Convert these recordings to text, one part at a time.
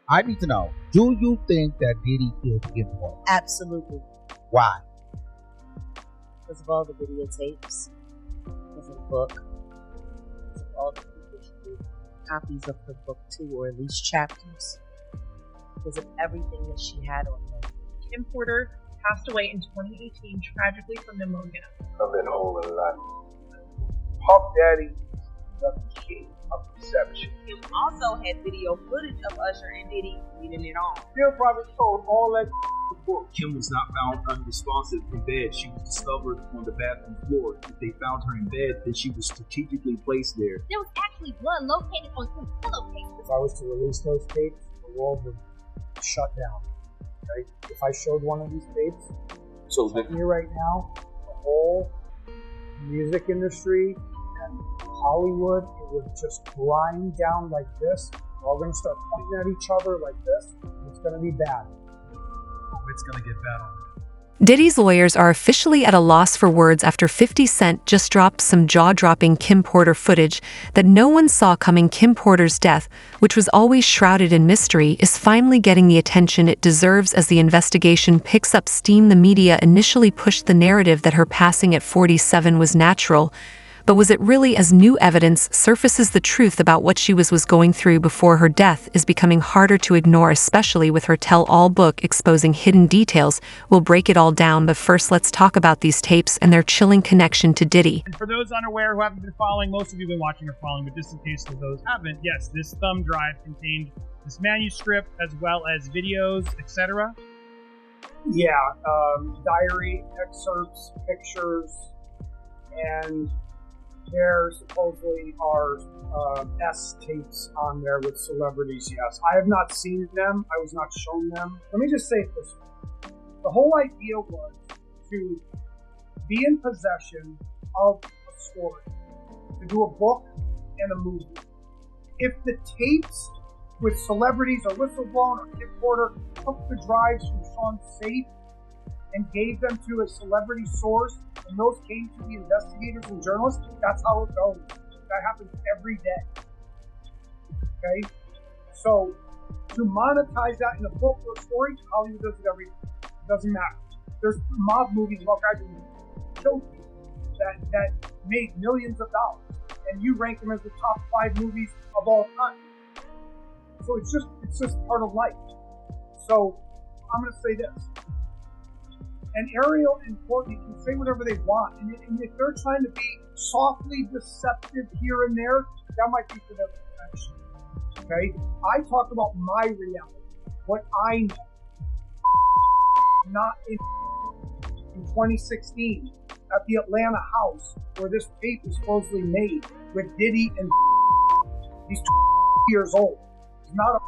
I need to know, do you think that Diddy killed Kim Porter? Absolutely. Why? Because of all the videotapes, because of the book, because of all the people she gave copies of her book to, or at least chapters, because of everything that she had on her. Kim Porter passed away in 2018 tragically from pneumonia. I've been whole a lot. Puff Daddy is the king of deception. Kim also had video footage of Usher and Diddy leading it on. Still probably told all that the book. Kim was not found unresponsive in bed. She was discovered on the bathroom floor. If they found her in bed, then she was strategically placed there. There was actually blood located on Kim's pillowcase. If I was to release those tapes, the world would shut down. Okay? If I showed one of these tapes, So I'm telling you right now, the whole music industry and Hollywood, it would just grind down like this. We're all going to start pointing at each other like this. And it's going to be bad. It's going to get bad on it. Diddy's lawyers are officially at a loss for words after 50 Cent just dropped some jaw-dropping Kim Porter footage that no one saw coming. Kim Porter's death, which was always shrouded in mystery, is finally getting the attention it deserves as the investigation picks up steam. The media initially pushed the narrative that her passing at 47 was natural, but was it really, as new evidence surfaces the truth about what she was going through before her death is becoming harder to ignore, especially with her tell-all book exposing hidden details. We'll break it all down, but first let's talk about these tapes and their chilling connection to Diddy. And for those unaware who haven't been following, most of you have been watching or following, but just in case for those haven't, yes, this thumb drive contained this manuscript as well as videos, etc. Yeah, diary excerpts, pictures, and there supposedly are S tapes on there with celebrities, yes. I have not seen them. I was not shown them. Let me just say it this way. The whole idea was to be in possession of a story, to do a book and a movie. If the tapes with celebrities or whistleblown or Kim Porter took the drives from Sean's safe and gave them to a celebrity source, and those came to the investigators and journalists, that's how it goes. That happens every day. Okay? So, to monetize that in a book or a story, Hollywood does it every day. It doesn't matter. There's mob movies about guys who killed people that made millions of dollars, and you rank them as the top 5 movies of all time. So it's just part of life. So, I'm going to say this. And Ariel and Courtney can say whatever they want. And if they're trying to be softly deceptive here and there, that might be for their protection. Okay? I talk about my reality, what I know. Not in 2016 at the Atlanta house where this tape was supposedly made with Diddy and he's years old. He's not a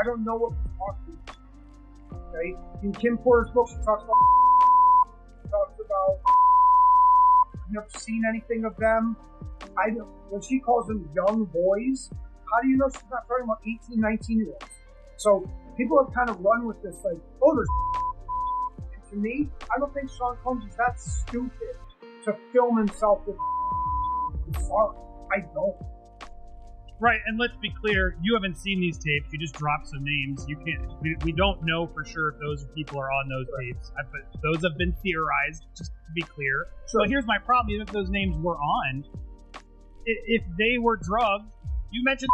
I don't know what he's talking about. Okay? In Kim Porter's book, she talks about I've never seen anything of them. When she calls them young boys, how do you know she's not talking about 18, 19-year-olds? So people have kind of run with this like, oh, there's and to me, I don't think Sean Combs is that stupid to film himself with I'm sorry, I don't. Right, and let's be clear, you haven't seen these tapes, you just dropped some names. You can't, we don't know for sure if those people are on those tapes, but those have been theorized, just to be clear. Sure. But here's my problem, even if those names were on, if they were drugged, you mentioned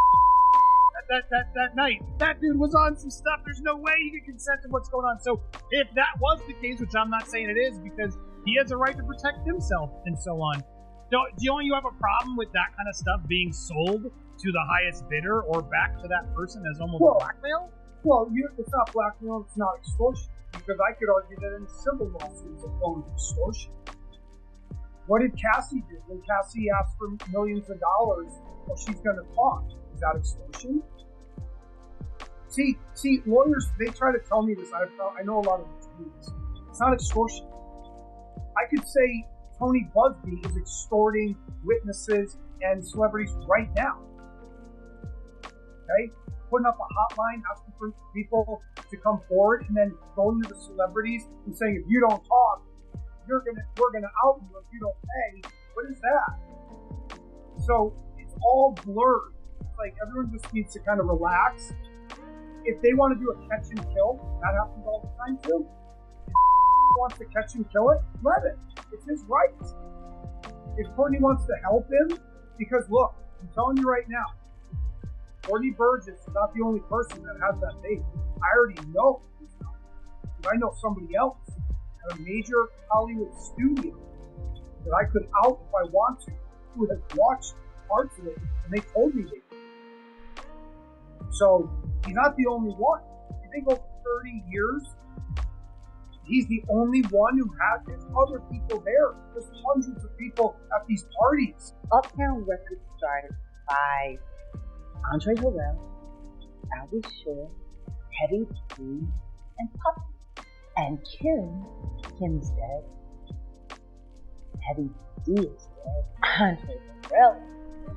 that night, that dude was on some stuff, there's no way he could consent to what's going on. So if that was the case, which I'm not saying it is, because he has a right to protect himself and so on, do you have a problem with that kind of stuff being sold to the highest bidder or back to that person as almost blackmail? Well, it's not blackmail, it's not extortion. Because I could argue that in civil lawsuits, a form of extortion. What did Cassie do? When Cassie asked for millions of dollars, well, she's going to talk. Is that extortion? See, lawyers, they try to tell me this. I know a lot of this. It's not extortion. I could say Tony Busby is extorting witnesses and celebrities right now. Okay? Putting up a hotline, asking for people to come forward, and then going to the celebrities and saying, if you don't talk, we're gonna out you if you don't pay. What is that? So it's all blurred. It's like everyone just needs to kind of relax if they want to do a catch and kill, that happens all the time too. If he wants to catch and kill it, let it. It's his right. If Courtney wants to help him, because look, I'm telling you right now, Courtney Burgess is not the only person that has that baby. I already know. I know somebody else at a major Hollywood studio that I could out if I want to, who has watched parts of it, and they told me they did. So he's not the only one. You think over 30 years, he's the only one who has. There's other people there. There's hundreds of people at these parties. Uptown Records started by Andre Harrell, Albie Shore, Heavy D, and Puffy. And Kim's dead. Heavy D is dead. Andre Harrell is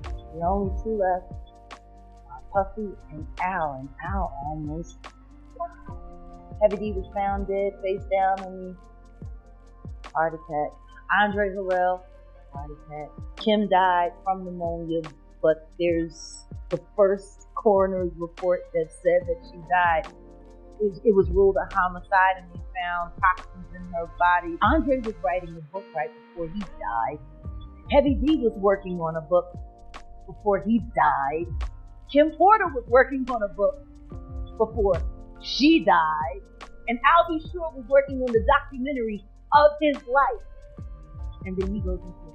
dead. The only two left are Puffy and Al, and Al almost died. Heavy D was found dead, face down in the heart attack. Andre Harrell, heart attack. Kim died from pneumonia, but there's the first coroner's report that said that she died. It was ruled a homicide, and they found toxins in her body. Andre was writing a book right before he died. Heavy D was working on a book before he died. Kim Porter was working on a book before she died. And Albie Shore was working on the documentary of his life. And then he goes into it.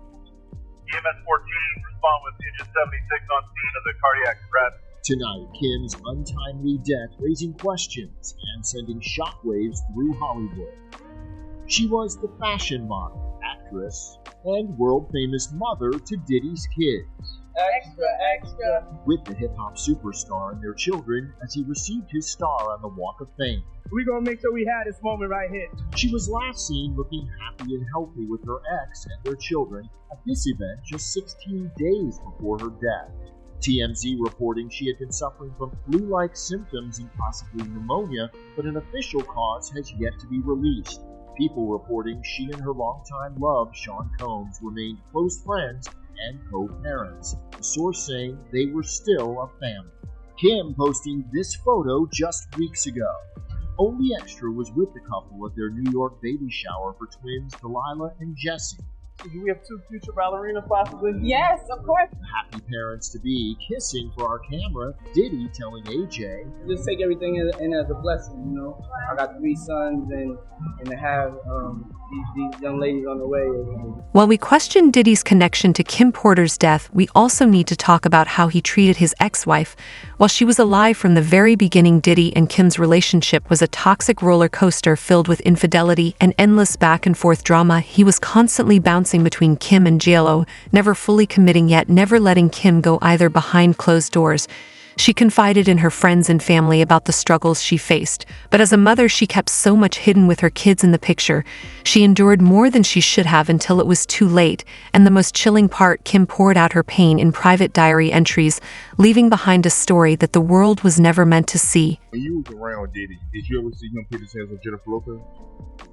EMS 14, respond with Engine 76 on scene of the cardiac arrest. Tonight, Kim's untimely death raising questions and sending shockwaves through Hollywood. She was the fashion model, actress, and world-famous mother to Diddy's kids. Extra, extra. With the hip-hop superstar and their children as he received his star on the Walk of Fame. We're going to make sure we had this moment right here. She was last seen looking happy and healthy with her ex and their children at this event just 16 days before her death. TMZ reporting she had been suffering from flu-like symptoms and possibly pneumonia, but an official cause has yet to be released. People reporting she and her longtime love, Sean Combs, remained close friends and co-parents. A source saying they were still a family. Kim posting this photo just weeks ago. Only Extra was with the couple at their New York baby shower for twins Delilah and Jesse. So do we have two future ballerinas possibly? Yes, of course. Happy parents-to-be kissing for our camera, Diddy telling AJ, just take everything in as a blessing, you know. I got 3 sons and to have these young ladies on the way. While we question Diddy's connection to Kim Porter's death, we also need to talk about how he treated his ex-wife. While she was alive from the very beginning, Diddy and Kim's relationship was a toxic roller coaster filled with infidelity and endless back-and-forth drama. He was constantly bouncing between Kim and JLo, never fully committing yet never letting Kim go either behind closed doors. She confided in her friends and family about the struggles she faced, but as a mother she kept so much hidden with her kids in the picture. She endured more than she should have until it was too late, and the most chilling part, Kim poured out her pain in private diary entries, leaving behind a story that the world was never meant to see. When you was around Diddy, did you ever see him put his hands on Jennifer Lopez?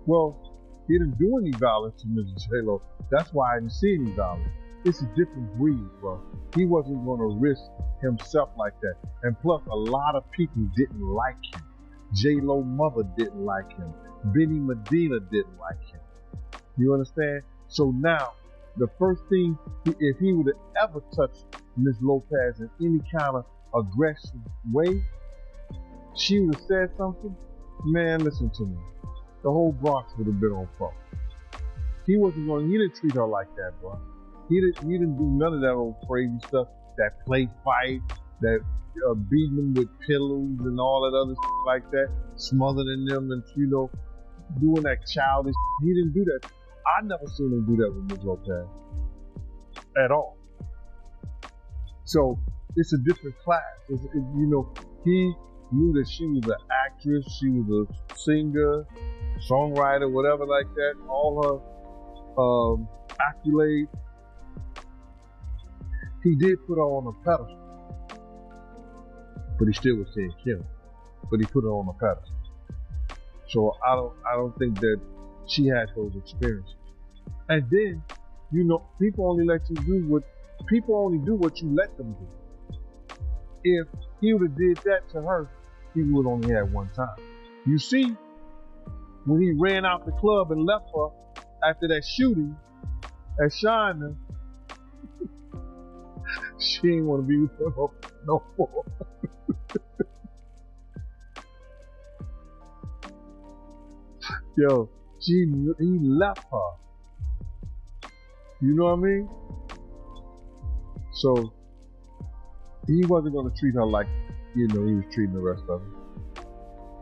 Well, he didn't do any violence to Mrs. J-Lo. That's why I didn't see any violence. It's a different breed, bro. He wasn't going to risk himself like that. And plus, a lot of people didn't like him. J-Lo mother didn't like him. Benny Medina didn't like him. You understand? So now, the first thing, if he would have ever touched Ms. Lopez in any kind of aggressive way, she would have said something. Man, listen to me. The whole Bronx would have been on fire. He didn't treat her like that, bro. He didn't do none of that old crazy stuff, that play fight, that beating them with pillows and all that other like that, smothering them and, doing that childish. He didn't do that. I never seen him do that with Ms. Lopez. At all. So, it's a different class. He knew that she was an actress, she was a singer, songwriter, whatever like that, all her accolades. He did put her on a pedestal, but he still was saying Kim. But he put her on a pedestal. So I don't think that she had those experiences. And then, people only do what you let them do. If he would have did that to her, people would only have one time. You see, when he ran out the club and left her after that shooting at China, she ain't want to be with him no more. Yo, he left her. You know what I mean? So he wasn't going to treat her like, he was treating the rest of them.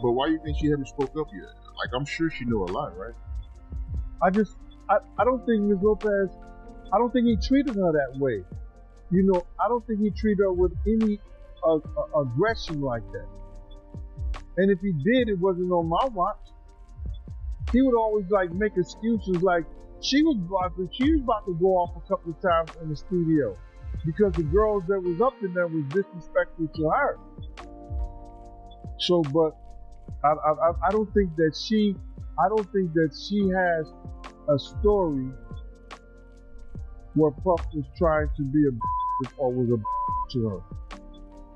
But why do you think she hadn't spoke up yet? Like, I'm sure she knew a lot, right? I don't think Ms. Lopez, I don't think he treated her that way. I don't think he treated her with any aggression like that. And if he did, it wasn't on my watch. He would always make excuses like she was about to go off a couple of times in the studio because the girls that was up in there was disrespectful to her. So, but I don't think that she has a story where Puff was trying to be a or was a to her.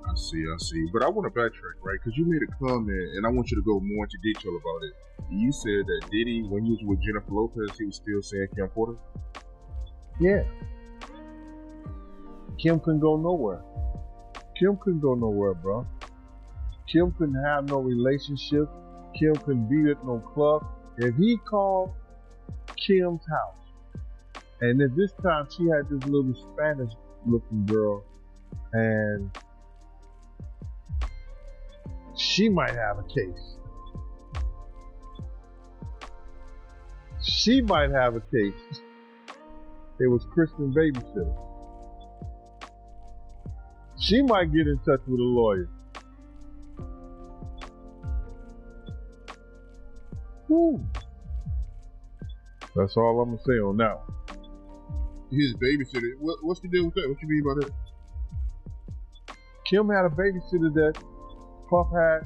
I see. But I want to backtrack, right? Because you made a comment, and I want you to go more into detail about it. You said that Diddy, when he was with Jennifer Lopez, he was still saying Kim Porter? Yeah. Kim couldn't go nowhere. Kim couldn't go nowhere, bro. Kim couldn't have no relationship. Kim couldn't be at no club. If he called Kim's house, and at this time she had this little Spanish-looking girl, and she might have a case. She might have a case. It was Kristen babysitter. She might get in touch with a lawyer. Woo. That's all I'm gonna say on that one. His babysitter. What's the deal with that? What you mean by that? Kim had a babysitter that Puff had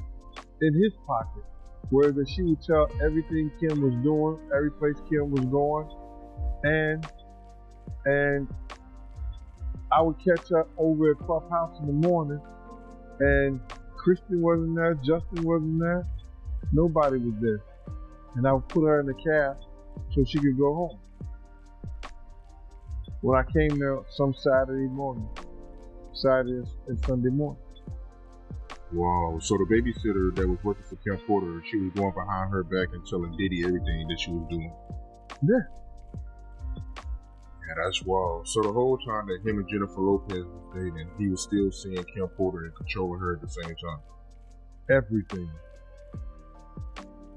in his pocket, where that she would tell everything Kim was doing, every place Kim was going, and I would catch her over at Puff House in the morning, and Kristen wasn't there, Justin wasn't there, nobody was there, and I would put her in the cab so she could go home. When I came there some Saturday and Sunday morning. Wow, so the babysitter that was working for Kim Porter, she was going behind her back and telling Diddy everything that she was doing. Yeah. Yeah, that's wild. So the whole time that him and Jennifer Lopez was dating, he was still seeing Kim Porter and controlling her at the same time. Everything.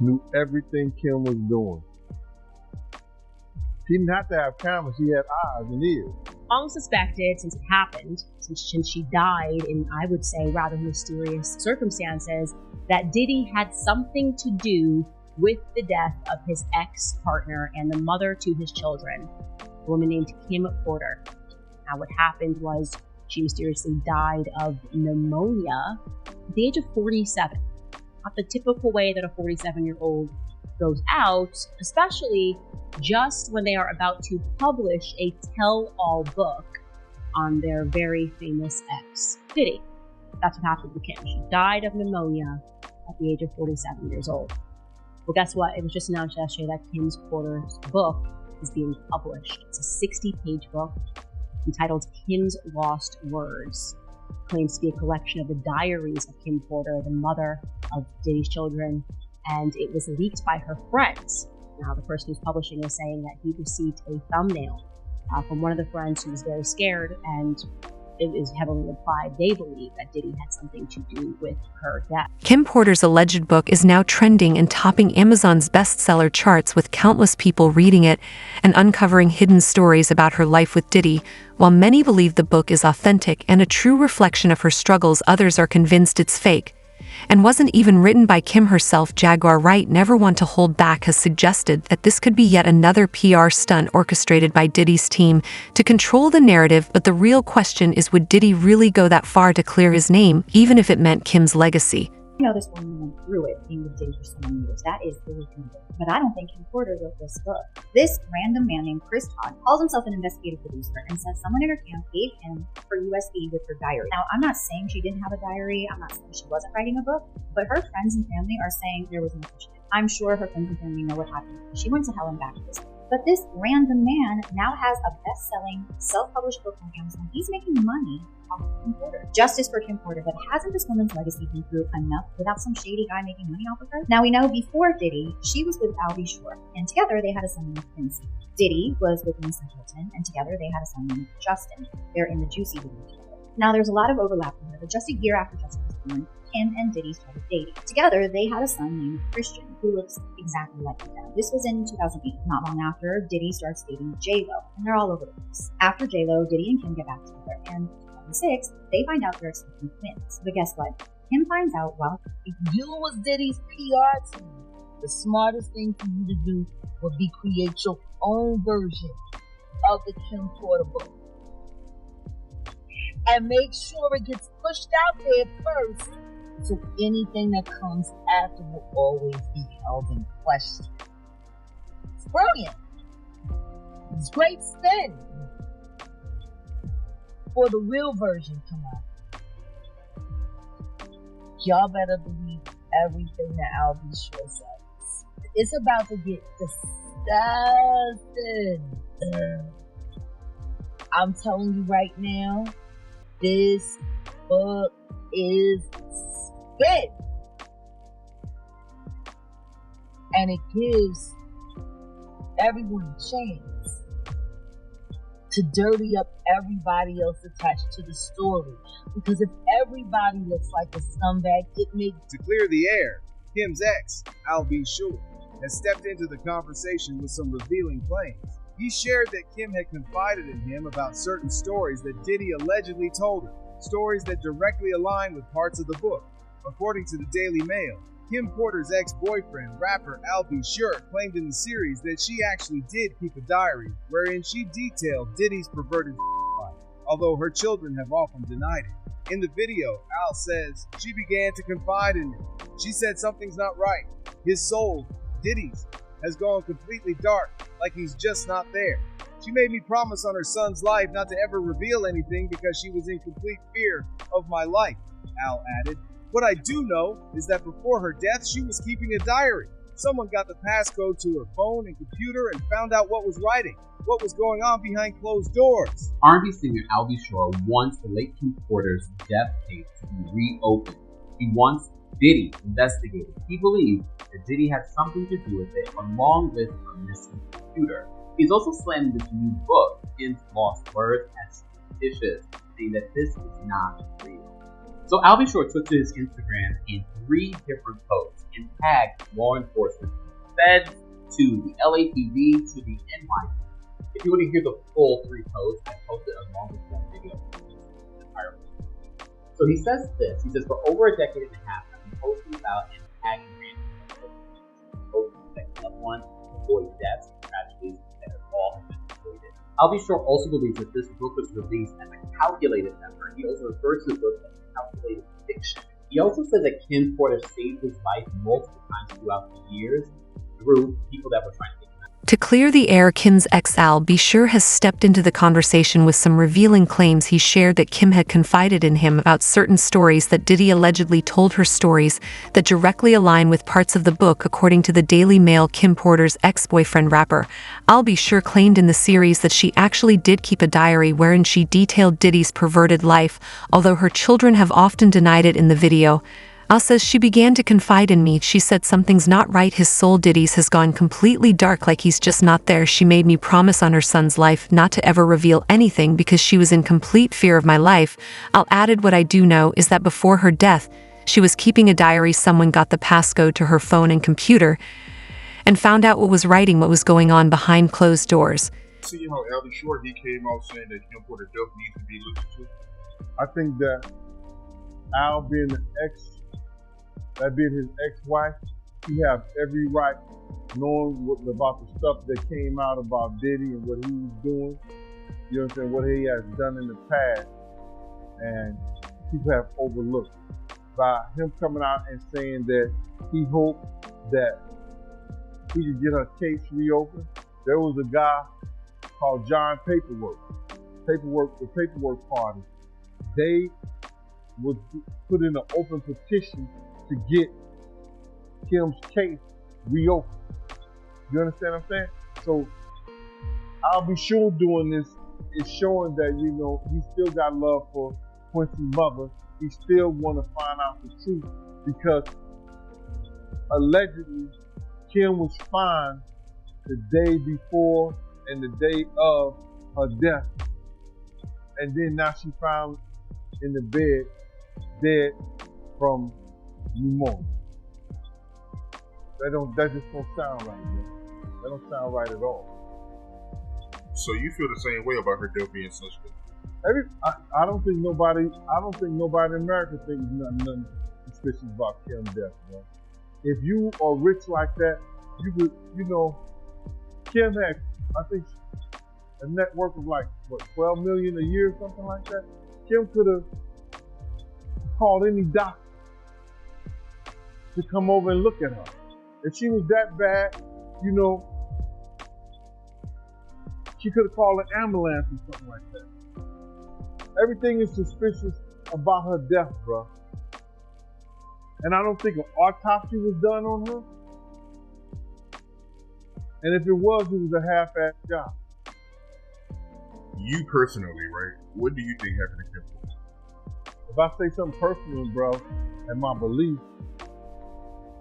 Knew everything Kim was doing. He didn't have to have cameras, he had eyes and ears. Long suspected since it happened, since she died in, I would say, rather mysterious circumstances, that Diddy had something to do with the death of his ex-partner and the mother to his children, a woman named Kim Porter. Now, what happened was she mysteriously died of pneumonia at the age of 47. Not the typical way that a 47-year-old goes out, especially just when they are about to publish a tell-all book on their very famous ex, Diddy. That's what happened to Kim. She died of pneumonia at the age of 47 years old. Well, guess what? It was just announced yesterday that Kim Porter's book is being published. It's a 60-page book entitled Kim's Lost Words. It claims to be a collection of the diaries of Kim Porter, the mother of Diddy's children, and it was leaked by her friends. Now, the person who's publishing is saying that he received a thumbnail from one of the friends who was very scared, and it is heavily implied they believe that Diddy had something to do with her death. Kim Porter's alleged book is now trending and topping Amazon's bestseller charts, with countless people reading it and uncovering hidden stories about her life with Diddy. While many believe the book is authentic and a true reflection of her struggles, others are convinced it's fake and wasn't even written by Kim herself. Jaguar Wright, never one to hold back, has suggested that this could be yet another PR stunt orchestrated by Diddy's team to control the narrative, but the real question is, would Diddy really go that far to clear his name, even if it meant Kim's legacy? I know this woman went through it being with Diddy for so many years. That is really beautiful. But I don't think Kim Porter wrote this book. This random man named Chris Todd calls himself an investigative producer and says someone in her camp gave him her USB with her diary. Now, I'm not saying she didn't have a diary. I'm not saying she wasn't writing a book. But her friends and family are saying there was no such thing. I'm sure her friends and family know what happened. She went to hell and back this. But this random man now has a best-selling, self-published book on Amazon. He's making money off of Kim Porter. Justice for Kim Porter, but hasn't this woman's legacy been through enough without some shady guy making money off of her? Now we know before Diddy, she was with Albie Shore, and together they had a son named Quincy. Diddy was with Lisa Hilton, and together they had a son named Justin. They're in the Juicy video together. Now there's a lot of overlap here, but just a year after Justin was born, Kim and Diddy started dating. Together, they had a son named Christian, who looks exactly like them. This was in 2008. Not long after, Diddy starts dating J-Lo, and they're all over the place. After J-Lo, Diddy and Kim get back together, and in 2006, they find out they're expecting twins. But guess what? Kim finds out while if you was Diddy's PR team, the smartest thing for you to do would be create your own version of the Kim Porter book. And make sure it gets pushed out there first, so anything that comes after will always be held in question. It's brilliant. It's great spin. For the real version come out, y'all better believe everything that Albie Shore says. It's about to get disgusting. I'm telling you right now, this book is spit. And it gives everyone a chance to dirty up everybody else attached to the story. Because if everybody looks like a scumbag, it makes... To clear the air, Kim's ex, Albie Shore, has stepped into the conversation with some revealing claims. He shared that Kim had confided in him about certain stories that Diddy allegedly told her, stories that directly align with parts of the book. According to the Daily Mail, Kim Porter's ex-boyfriend, rapper Albie Shore, claimed in the series that she actually did keep a diary wherein she detailed Diddy's perverted life, although her children have often denied it. In the video, Al says, "She began to confide in me. She said something's not right. His soul, Diddy's, has gone completely dark, like he's just not there. She made me promise on her son's life not to ever reveal anything because she was in complete fear of my life," Al added. "What I do know is that before her death, she was keeping a diary. Someone got the passcode to her phone and computer and found out what was going on behind closed doors." R&B singer Albie Shore wants the late Kim Porter's death case to be reopened. He wants Diddy investigated. He believes that Diddy had something to do with it, along with her missing computer. He's also slamming this new book, Kim's Lost Words, as suspicious, saying that this is not real. So Albie Shore took to his Instagram in 3 different posts and tagged law enforcement, feds, to the LAPD, to the NYPD. If you want to hear the full 3 posts, I posted along with one video. So he says this. He says, "For over a decade and a half, I've been posting about and tagging random people, posting like loved ones, avoid deaths, tragedies that all have been avoided." Albie Shore also believes that this book was released as a calculated effort. He also refers to the book as calculated fiction. He also says that Kim Porter saved his life multiple times throughout the years through people that were trying to take him out. To clear the air, Kim's ex Albie Shore has stepped into the conversation with some revealing claims. He shared that Kim had confided in him about certain stories that Diddy allegedly told her, stories that directly align with parts of the book. According to the Daily Mail, Kim Porter's ex-boyfriend, rapper Albie Shore, claimed in the series that she actually did keep a diary wherein she detailed Diddy's perverted life, although her children have often denied it in the video. Al says, "She began to confide in me. She said something's not right. His soul, Diddy's, has gone completely dark, like he's just not there. She made me promise on her son's life not to ever reveal anything because she was in complete fear of my life." Al added, "What I do know is that before her death, she was keeping a diary. Someone got the passcode to her phone and computer and found out what was going on behind closed doors." See how Albie Shore, he came out saying that Kim Porter death needs to be looked into? I think that Al being his ex-wife, he have every right knowing about the stuff that came out about Diddy and what he was doing. You know what I'm saying? What he has done in the past, and people have overlooked. by him coming out and saying that he hoped that he could get her case reopened. There was a guy called John the Paperwork Party. They would put in an open petition to get Kim's case reopened. You understand what I'm saying? So I'll be sure doing this is showing that, you know, he still got love for Quincy's mother. He still want to find out the truth because allegedly Kim was fine the day before and the day of her death. And then now she found in the bed dead from pneumonia. That just don't sound right, man. That don't sound right at all. So you feel the same way about her death being suspect? I don't think nobody in America thinks nothing suspicious about Kim's death, man. If you are rich like that, you could, you know, Kim had, I think, a net worth of like, what, $12 million a year or something like that. Kim could have called any doctor to come over and look at her. If she was that bad, you know, she could have called an ambulance or something like that. Everything is suspicious about her death, bro. And I don't think an autopsy was done on her. And if it was a half-assed job. You personally, right? What do you think happened to Kim? If I say something personal, bro, and my belief,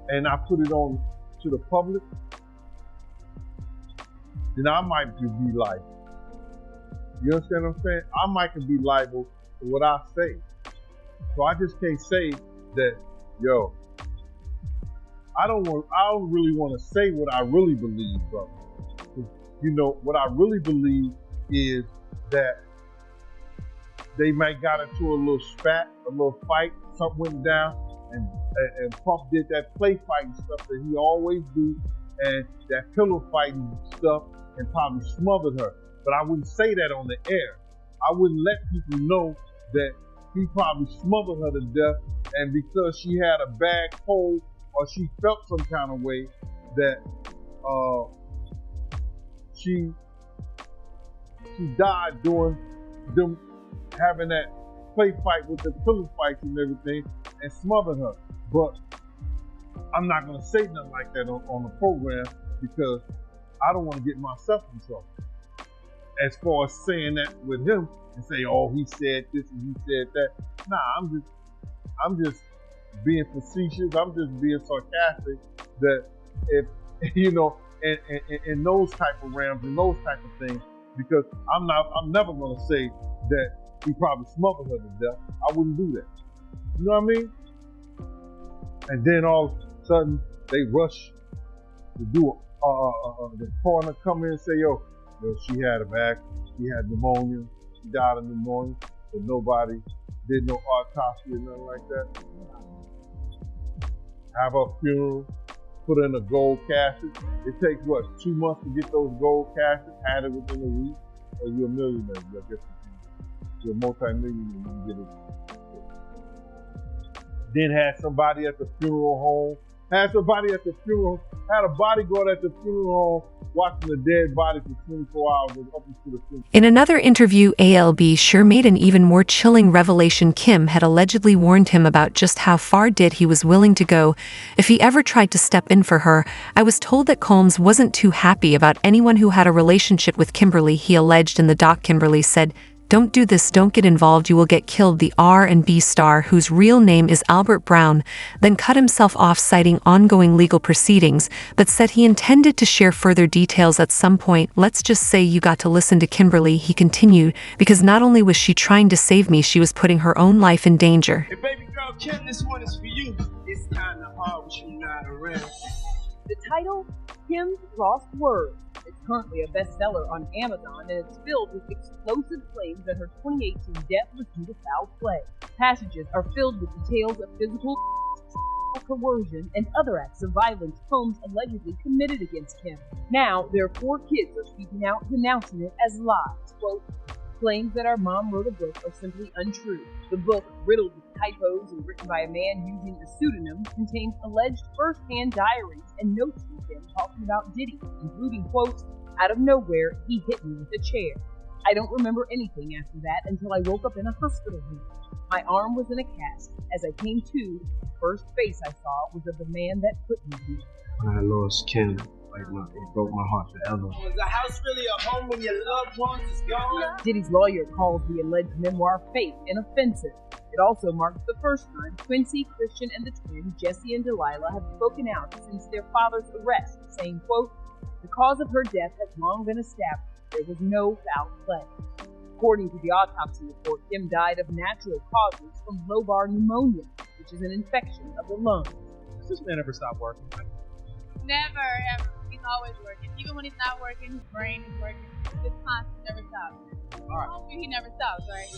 and I put it on to the public, then I might be liable. You understand what I'm saying? I might be liable for what I say. So I just can't say that, yo, I don't really want to say what I really believe, bro. You know, what I really believe is that they might got into a little spat, a little fight, something went down, and Puff did that play fighting stuff that he always do, and that pillow fighting stuff, and probably smothered her. But I wouldn't say that on the air. I wouldn't let people know that he probably smothered her to death, and because she had a bad cold or she felt some kind of way that she died during them having that play fight with the pillow fights and everything, and smothered her. But I'm not gonna say nothing like that on the program because I don't want to get myself in trouble. As far as saying that with him and say, oh, he said this and he said that. Nah, I'm just being facetious. I'm just being sarcastic that if, you know, in those type of realms and those type of things, because I'm never going to say that he probably smothered her to death. I wouldn't do that. You know what I mean? And then all of a sudden they rush to do the coroner come in and say, yo, she had pneumonia, she died of pneumonia, but nobody did no autopsy or nothing like that. Have her funeral, put her in a gold casket. It takes, 2 months to get those gold caskets, had it within a week, or you're a millionaire. I guess you're a multi-millionaire, you can get it. Then had somebody at the funeral home, had a bodyguard at the funeral home watching the dead body for 24 hours up into the funeral. In another interview, ALB sure made an even more chilling revelation. Kim had allegedly warned him about just how far he was willing to go if he ever tried to step in for her. I was told that Combs wasn't too happy about anyone who had a relationship with Kimberly, he alleged in the doc. Kimberly said, "Don't do this, don't get involved, you will get killed." The R&B star, whose real name is Albert Brown, then cut himself off citing ongoing legal proceedings, but said he intended to share further details at some point. "Let's just say you got to listen to Kimberly," he continued, "because not only was she trying to save me, she was putting her own life in danger." Hey baby girl, Kim, this one is for you. It's kinda hard with you not around. The title, Kim's Lost Words, is currently a bestseller on Amazon, and it's filled with explosive claims that her 2018 death was due to foul play. Passages are filled with details of physical coercion and other acts of violence Combs allegedly committed against Kim. Now, their 4 kids are speaking out, denouncing it as lies. Quote, claims that our mom wrote a book are simply untrue. The book, riddled with typos and written by a man using a pseudonym, contains alleged first-hand diaries and notes from him talking about Diddy, including quotes, "Out of nowhere, he hit me with a chair. I don't remember anything after that until I woke up in a hospital room. My arm was in a cast. As I came to, the first face I saw was of the man that put me here." I lost Kim. It broke my heart forever. Was the house really a home when your loved ones is gone? Diddy's lawyer calls the alleged memoir fake and offensive. It also marks the first time Quincy, Christian, and the twins, Jesse and Delilah, have spoken out since their father's arrest, saying, quote, "The cause of her death has long been established. There was no foul play." According to the autopsy report, Kim died of natural causes from lobar pneumonia, which is an infection of the lungs. Does this man ever stop working? Never, ever. He's always working. Even when he's not working, his brain is working. It's constant, never stops. Alright. Hopefully he never stops, right?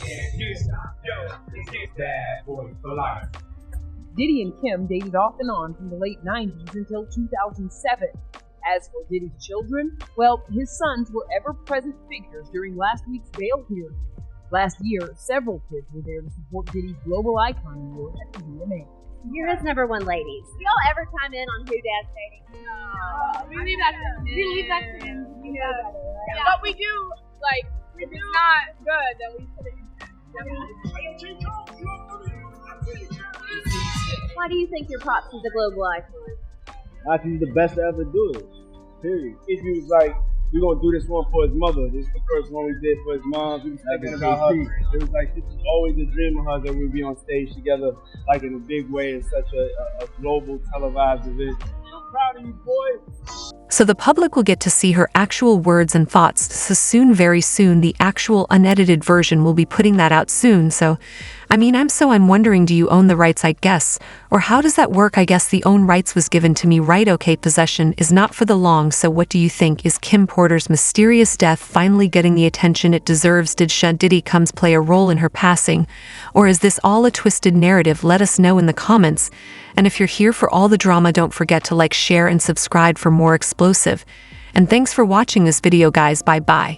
Bad boy for life. Diddy and Kim dated off and on from the late 90s until 2007. As for Diddy's children, well, his sons were ever-present figures during last week's bail hearing. Last year, several kids were there to support Diddy's Global Icon Award at the VMA. You're his number one ladies. Do y'all ever chime in on who dad's dating? No. We leave that to him. We leave that to him. You know better, right? Yeah. But we do, like, if it's not good, then we put it in. Why do you think your pops is a global icon? I think he's the best to ever do it. Period. If he was like, we're gonna do this one for his mother. This is the first one we did for his mom. We was thinking about her. It was like, this is always a dream of hers that we'd be on stage together, like in a big way, in such a global televised event. I'm proud of you, boy. So the public will get to see her actual words and thoughts. So soon, very soon, the actual unedited version will be putting that out soon. So, I'm wondering, do you own the rights, I guess? Or how does that work? I guess the own rights was given to me, right? Okay, possession is not for the long. So what do you think? Is Kim Porter's mysterious death finally getting the attention it deserves? Did Diddy comes play a role in her passing? Or is this all a twisted narrative? Let us know in the comments. And if you're here for all the drama, don't forget to like, share, and subscribe for more explosive. And thanks for watching this video, guys. Bye-bye.